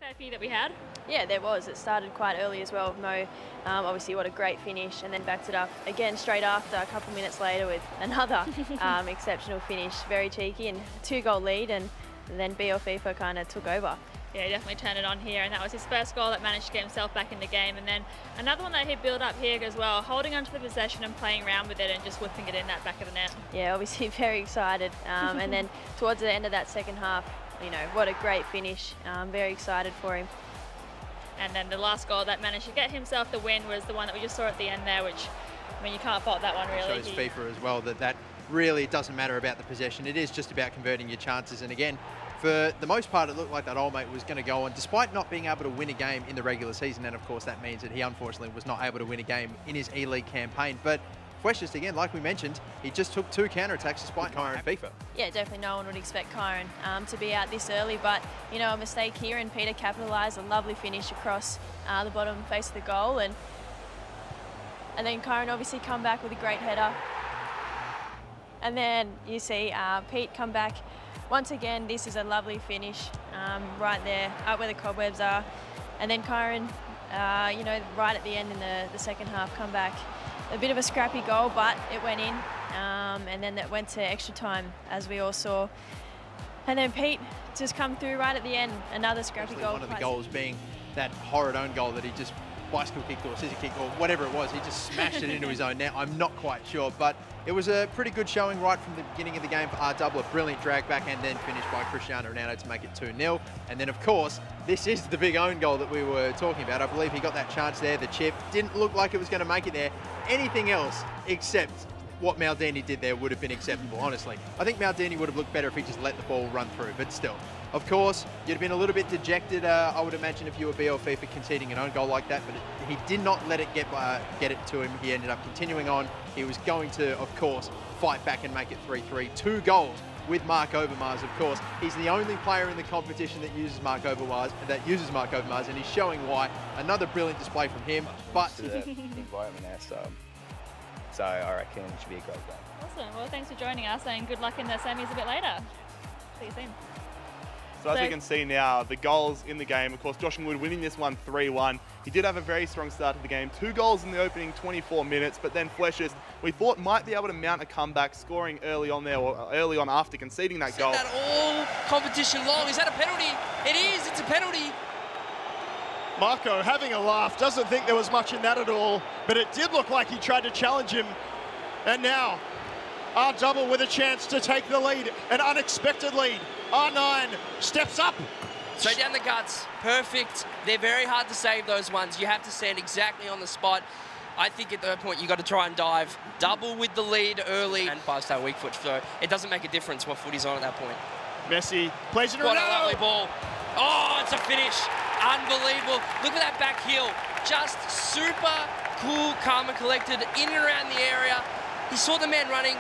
fair few that we had? Yeah, there was. It started quite early as well. Mo, obviously, what a great finish, and then backed it up again straight after, a couple minutes later with another exceptional finish. Very cheeky and 2-goal lead, and then BL FIFA kind of took over. Yeah, he definitely turned it on here, and that was his first goal that managed to get himself back in the game. And then another one that he built up here as well, holding onto the possession and playing around with it and just whipping it in that back of the net. Yeah, obviously very excited. And then towards the end of that second half, you know, what a great finish. Very excited for him. And then the last goal that managed to get himself the win was the one that we just saw at the end there, which, I mean, you can't fault that one really. It shows FIFA as well that really doesn't matter about the possession. It is just about converting your chances. And again, for the most part, it looked like that Old Mate was going to go on, despite not being able to win a game in the regular season. And of course, that means that he unfortunately was not able to win a game in his E-League campaign. But Fueshist, again, like we mentioned, he just took 2 counterattacks despite Kyron FIFA. Yeah, definitely no one would expect Kyron to be out this early, but, you know, a mistake here, and Peter capitalised. A lovely finish across the bottom face of the goal, and then Kyron obviously come back with a great header. And then you see Pete come back. Once again, this is a lovely finish right there, up where the cobwebs are. And then Kyron, you know, right at the end in the second half, come back. A bit of a scrappy goal, but it went in. And then that went to extra time, as we all saw. And then Pete just come through right at the end, another scrappy goal. One of the goals being that horrid own goal that he just bicycle kicked or scissor kicked or whatever it was. He just smashed it into his own net. I'm not quite sure, but it was a pretty good showing right from the beginning of the game for R-Double. A brilliant drag back and then finished by Cristiano Ronaldo to make it 2-0. And then, of course, this is the big own goal that we were talking about. I believe he got that chance there. The chip didn't look like it was going to make it there. Anything else except what Maldini did there would have been acceptable, honestly. I think Maldini would have looked better if he just let the ball run through, but still. Of course, you'd have been a little bit dejected, I would imagine, if you were BL FIFA conceding an own goal like that, but he did not let it get it to him. He ended up continuing on. He was going to, of course, fight back and make it 3-3. 2 goals with Mark Overmars, of course. He's the only player in the competition that uses Mark Overmars, and he's showing why. Another brilliant display from him, but the environment there, so I reckon it should be a great game. Awesome. Well, thanks for joining us, and good luck in the semis a bit later. See you soon. So as you can see now, the goals in the game, of course, Josh Wood winning this one 3-1. He did have a very strong start to the game. 2 goals in the opening 24 minutes, but then Fueshist, we thought might be able to mount a comeback, scoring early on there, or early on after conceding that goal. That all competition long. Is that a penalty? It is, it's a penalty. Marco having a laugh, doesn't think there was much in that at all, but it did look like he tried to challenge him. And now, R-Double with a chance to take the lead, an unexpected lead. R9 steps up. Straight down the guts, perfect. They're very hard to save, those ones. You have to stand exactly on the spot. I think at that point you got to try and dive. Double with the lead early and 5-star weak foot, so it doesn't make a difference what foot he's on at that point. Messi plays it around. What a lovely ball. Oh, it's a finish. Unbelievable. Look at that back heel. Just super cool, calm and collected, in and around the area. He saw the man running.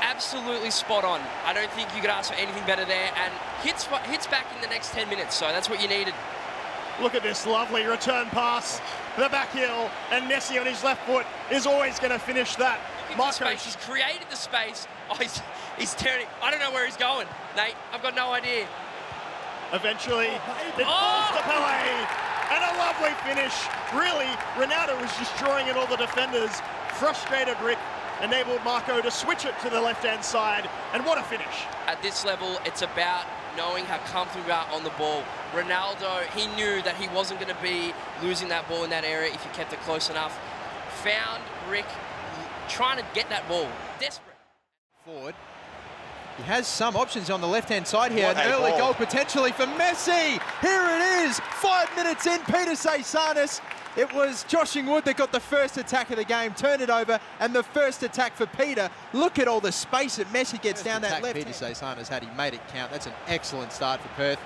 Absolutely spot on. I don't think you could ask for anything better there, and hits back in the next 10 minutes, so that's what you needed. Look at this lovely return pass, the back heel, and Messi on his left foot is always going to finish that. Space. He's created the space. Oh, he's turning. I don't know where he's going, Nate. I've got no idea. Eventually, it falls to Pelé, and a lovely finish. Really, Ronaldo was just drawing at all the defenders. Frustrated Rick enabled Marco to switch it to the left-hand side, and what a finish. At this level, it's about knowing how comfortable you are on the ball. Ronaldo, he knew that he wasn't going to be losing that ball in that area if he kept it close enough. Found Rick trying to get that ball, desperate. Forward. He has some options on the left-hand side here. What An early ball. goal potentially for Messi. Here it is, 5 minutes in, Peter Seisanis. It was Joshing Wood that got the first attack of the game, turned it over, and the first attack for Peter. Look at all the space that Messi gets down that left. Peter Seisanis had he made it count. That's an excellent start for Perth.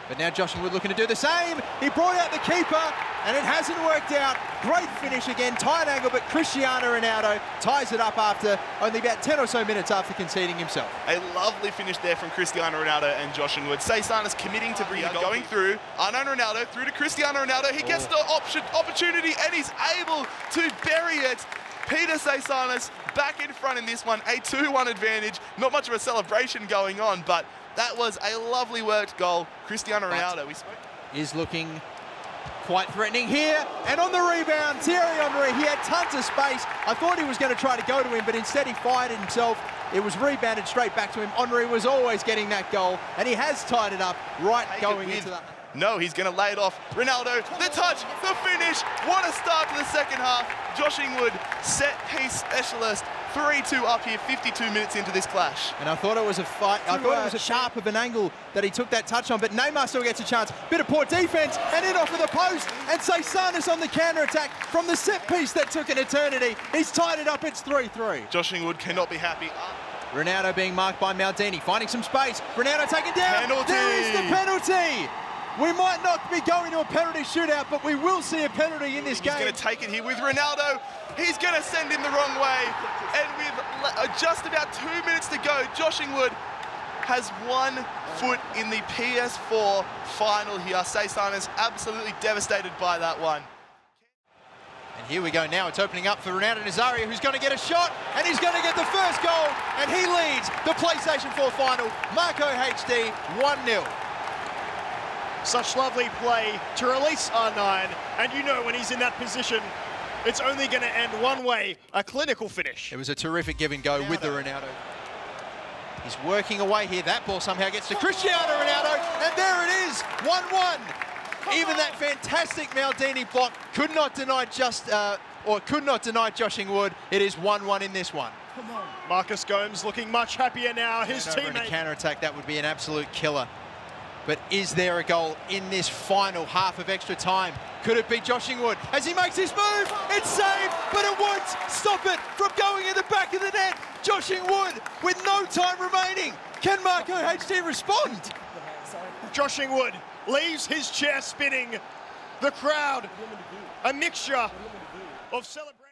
But now Joshing Wood looking to do the same. He brought out the keeper, and it hasn't worked out. Great finish again, tight angle, but Cristiano Ronaldo ties it up after only about 10 or so minutes after conceding himself. A lovely finish there from Cristiano Ronaldo and Joshing Wood. Seisanis committing to bring going through. Unknown Ronaldo through to Cristiano Ronaldo. He gets the opportunity and he's able to bury it. Peter Seisanis back in front in this one. A 2-1 advantage. Not much of a celebration going on, but that was a lovely worked goal. Cristiano Ronaldo, we spoke. is looking quite threatening here. And on the rebound, Thierry Henry, he had tons of space. I thought he was going to try to go to him, but instead he fired it himself. It was rebounded straight back to him. Henry was always getting that goal, and he has tied it up right going into that. No, he's going to lay it off. Ronaldo, the touch, the finish. What a start to the second half. Josh Ingwood, set piece specialist. 3-2 up here, 52 minutes into this clash. And I thought it was a fight. I thought it was a sharp of an angle that he took that touch on, but Neymar still gets a chance. Bit of poor defense, and in off of the post. And Ceysanis on the counter-attack from the set piece that took an eternity. He's tied it up, it's 3-3. Josh Ingwood cannot be happy. Ronaldo being marked by Maldini, finding some space. Ronaldo taken down. Penalty. There is the penalty. We might not be going to a penalty shootout, but we will see a penalty in this game. He's going to take it here with Ronaldo. He's going to send him the wrong way. And with just about 2 minutes to go, Josh Ingwood has 1 foot in the PS4 final here. Ceysanis absolutely devastated by that one. And here we go now. It's opening up for Ronaldo Nazario, who's going to get a shot, and he's going to get the first goal, and he leads the PlayStation 4 final. Marco HD, 1-0. Such lovely play to release R9, and you know when he's in that position, it's only going to end one way, a clinical finish. It was a terrific give and go with the Ronaldo. He's working away here. That ball somehow gets to Cristiano Ronaldo, and there it is, 1-1. Even that fantastic Maldini block could not deny Josh Ingwood. It is 1-1 in this one. Marcus Gomes looking much happier now. His Over in a teammate. counter-attack, that would be an absolute killer. But is there a goal in this final half of extra time? Could it be Josh Ingwood as he makes his move? It's saved, but it won't stop it from going in the back of the net. Josh Ingwood with no time remaining. Can Marco HD respond? Josh Ingwood leaves his chair spinning. The crowd, a mixture of celebration.